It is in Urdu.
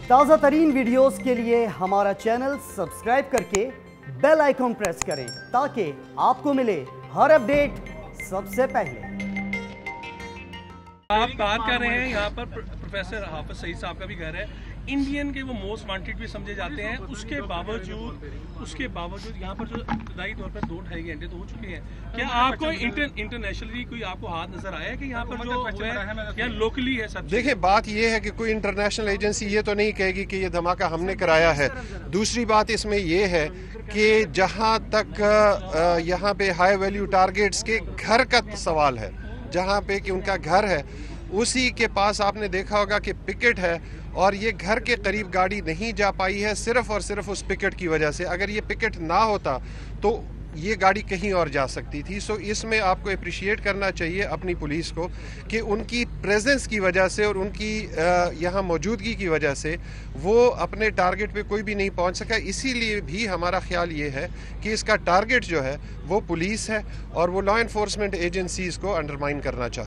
تازہ ترین ویڈیوز کے لیے ہمارا چینل سبسکرائب کر کے بیل آئیکن پریس کریں تاکہ آپ کو ملے ہر اپڈیٹ سب سے پہلے۔ آپ بات کر رہے ہیں یہاں پر پروفیسر حافظ سعید صاحب کا بھی گھر ہے، انڈین کے وہ موسٹ وانٹیڈ بھی سمجھے جاتے ہیں، اس کے باوجود یہاں پر جو ابتدائی طور پر 2-2.5 گھنٹے تو ہو چکے ہیں، کیا آپ کو انٹرنیشنلی کوئی آپ کو ہاتھ نظر آیا کہ یہاں پر جو ہوا ہے یا لوکلی ہے؟ سب دیکھیں، بات یہ ہے کہ کوئی انٹرنیشنل ایجنسی یہ تو نہیں کہے گی کہ یہ دھماکہ ہم نے کرایا ہے۔ دوسری بات اس میں یہ ہے کہ جہاں تک یہاں پہ ہائی ویلیو ٹارگیٹس کے گھر کا سوال ہے، جہاں پہ کہ ان کا گھر ہے، اسی کے پاس آپ نے دیکھا ہوگا کہ پکٹ ہے، اور یہ گھر کے قریب گاڑی نہیں جا پائی ہے صرف اور صرف اس پکٹ کی وجہ سے۔ اگر یہ پکٹ نہ ہوتا تو یہ گاڑی کہیں اور جا سکتی تھی۔ سو اس میں آپ کو اپریشیٹ کرنا چاہیے اپنی پولیس کو کہ ان کی پریزنس کی وجہ سے اور ان کی یہاں موجودگی کی وجہ سے وہ اپنے ٹارگٹ پہ کوئی بھی نہیں پہنچ سکا۔ اسی لیے بھی ہمارا خیال یہ ہے کہ اس کا ٹارگٹ جو ہے وہ پولیس ہے اور وہ لا انفورسمنٹ ایجنسیز کو انڈرمائن کرنا چاہتا ہے۔